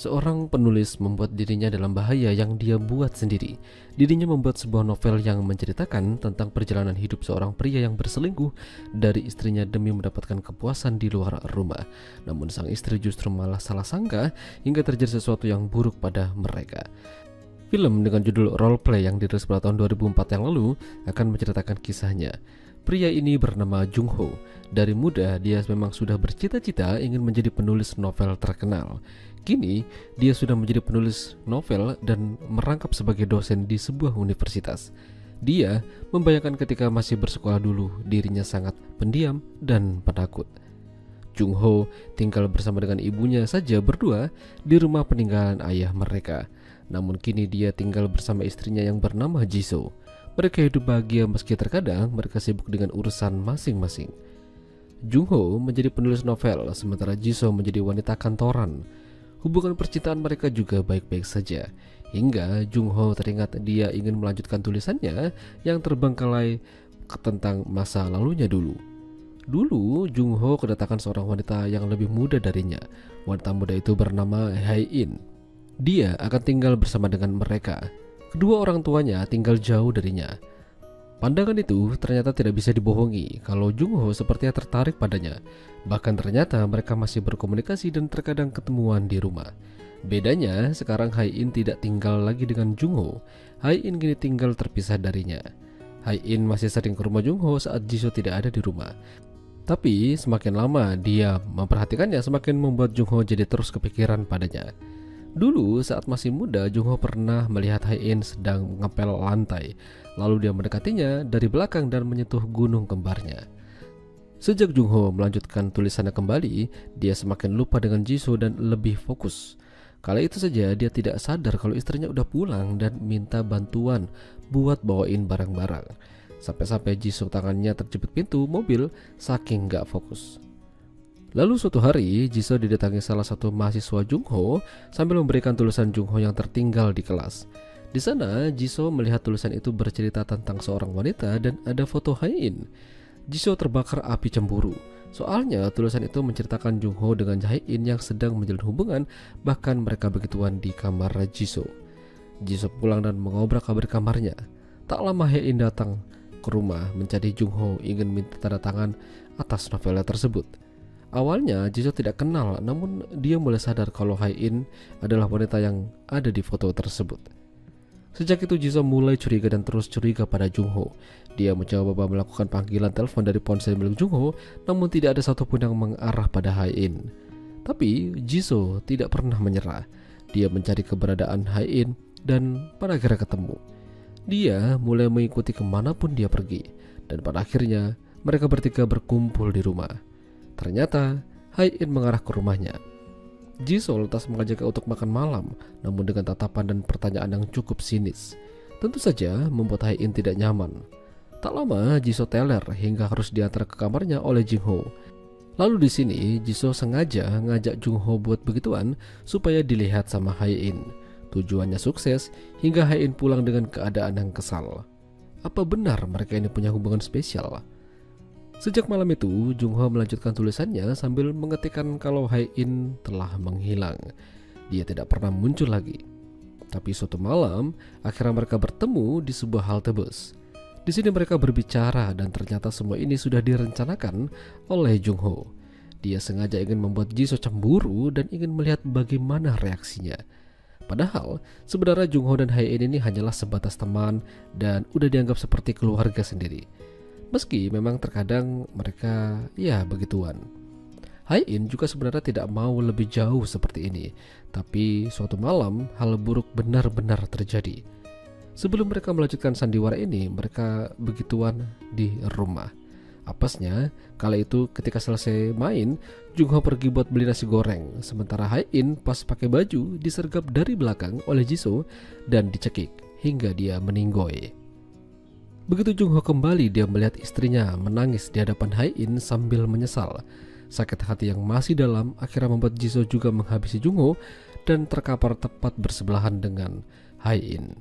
Seorang penulis membuat dirinya dalam bahaya yang dia buat sendiri. Dirinya membuat sebuah novel yang menceritakan tentang perjalanan hidup seorang pria yang berselingkuh dari istrinya demi mendapatkan kepuasan di luar rumah. Namun sang istri justru malah salah sangka hingga terjadi sesuatu yang buruk pada mereka. Film dengan judul Roleplay yang dirilis pada tahun 2004 yang lalu akan menceritakan kisahnya. Pria ini bernama Jung Ho. Dari muda dia memang sudah bercita-cita ingin menjadi penulis novel terkenal. Kini dia sudah menjadi penulis novel dan merangkap sebagai dosen di sebuah universitas. Dia membayangkan ketika masih bersekolah dulu dirinya sangat pendiam dan penakut. Jung Ho tinggal bersama dengan ibunya saja berdua di rumah peninggalan ayah mereka. Namun kini dia tinggal bersama istrinya yang bernama Jisoo. Mereka hidup bahagia meski terkadang mereka sibuk dengan urusan masing-masing. Jung Ho menjadi penulis novel sementara Jisoo menjadi wanita kantoran. Hubungan percintaan mereka juga baik-baik saja hingga Jung Ho teringat dia ingin melanjutkan tulisannya yang terbengkalai tentang masa lalunya dulu. Dulu Jung Ho kedatangan seorang wanita yang lebih muda darinya. Wanita muda itu bernama Hae In. Dia akan tinggal bersama dengan mereka. Kedua orang tuanya tinggal jauh darinya. Pandangan itu ternyata tidak bisa dibohongi kalau Jung Ho sepertinya tertarik padanya. Bahkan ternyata mereka masih berkomunikasi dan terkadang ketemuan di rumah. Bedanya sekarang Hae In tidak tinggal lagi dengan Jung Ho. Hae In kini tinggal terpisah darinya. Hae In masih sering ke rumah Jung Ho saat Jisoo tidak ada di rumah. Tapi semakin lama dia memperhatikannya, semakin membuat Jung Ho jadi terus kepikiran padanya. Dulu saat masih muda, Jung Ho pernah melihat Hae In sedang ngepel lantai. Lalu dia mendekatinya dari belakang dan menyentuh gunung kembarnya. Sejak Jung Ho melanjutkan tulisannya kembali, dia semakin lupa dengan Jisoo dan lebih fokus. Kala itu saja dia tidak sadar kalau istrinya udah pulang dan minta bantuan buat bawain barang-barang. Sampai-sampai Jisoo tangannya terjepit pintu mobil saking gak fokus. Lalu suatu hari Jisoo didatangi salah satu mahasiswa Jung Ho sambil memberikan tulisan Jung Ho yang tertinggal di kelas. Di sana Jisoo melihat tulisan itu bercerita tentang seorang wanita dan ada foto Hae In. Jisoo terbakar api cemburu. Soalnya tulisan itu menceritakan Jung Ho dengan Hae In yang sedang menjalin hubungan, bahkan mereka begituan di kamar Jisoo. Jisoo pulang dan mengobrak-abrik kamarnya. Tak lama Hae In datang ke rumah mencari Jung Ho ingin minta tanda tangan atas novelnya tersebut. Awalnya Jisoo tidak kenal, namun dia mulai sadar kalau Hae In adalah wanita yang ada di foto tersebut. Sejak itu Jisoo mulai curiga dan terus curiga pada Jung Ho. Dia mencoba melakukan panggilan telepon dari ponsel milik Jung Ho, namun tidak ada satupun yang mengarah pada Hae In. Tapi Jisoo tidak pernah menyerah. Dia mencari keberadaan Hae In dan pada akhirnya ketemu. Dia mulai mengikuti kemanapun dia pergi, dan pada akhirnya mereka bertiga berkumpul di rumah. Ternyata Hae In mengarah ke rumahnya. Jisoo lantas mengajaknya untuk makan malam, namun dengan tatapan dan pertanyaan yang cukup sinis. Tentu saja membuat Hae In tidak nyaman. Tak lama Jisoo teler hingga harus diantar ke kamarnya oleh Jung Ho. Lalu di sini Jisoo sengaja ngajak Jung Ho buat begituan supaya dilihat sama Hae In. Tujuannya sukses hingga Hae In pulang dengan keadaan yang kesal. Apa benar mereka ini punya hubungan spesial? Sejak malam itu, Jung Ho melanjutkan tulisannya sambil mengetikkan kalau Hae In telah menghilang. Dia tidak pernah muncul lagi. Tapi suatu malam, akhirnya mereka bertemu di sebuah halte bus. Di sini mereka berbicara dan ternyata semua ini sudah direncanakan oleh Jung Ho. Dia sengaja ingin membuat Jisoo cemburu dan ingin melihat bagaimana reaksinya. Padahal sebenarnya Jung Ho dan Hae In ini hanyalah sebatas teman dan udah dianggap seperti keluarga sendiri. Meski memang terkadang mereka ya begituan. Hae In juga sebenarnya tidak mau lebih jauh seperti ini. Tapi suatu malam hal buruk benar-benar terjadi. Sebelum mereka melanjutkan sandiwara ini, mereka begituan di rumah. Apesnya, kala itu ketika selesai main, Jung Ho pergi buat beli nasi goreng. Sementara Hae In pas pakai baju disergap dari belakang oleh Jisoo dan dicekik hingga dia meninggoy. Begitu Jung Ho kembali, dia melihat istrinya menangis di hadapan Hae In sambil menyesal. Sakit hati yang masih dalam akhirnya membuat Jisoo juga menghabisi Jung Ho dan terkapar tepat bersebelahan dengan Hae In.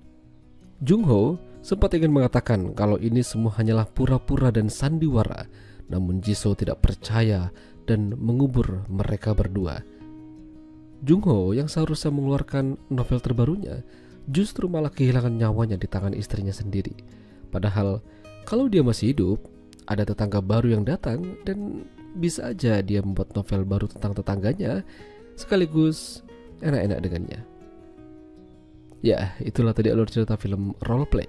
Jung Ho sempat ingin mengatakan kalau ini semua hanyalah pura-pura dan sandiwara, namun Jisoo tidak percaya dan mengubur mereka berdua. Jung Ho yang seharusnya mengeluarkan novel terbarunya justru malah kehilangan nyawanya di tangan istrinya sendiri. Padahal kalau dia masih hidup, ada tetangga baru yang datang dan bisa aja dia membuat novel baru tentang tetangganya sekaligus enak-enak dengannya. Ya, itulah tadi alur cerita film Roleplay.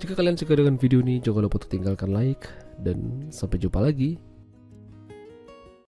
Jika kalian suka dengan video ini, jangan lupa untuk tinggalkan like dan sampai jumpa lagi.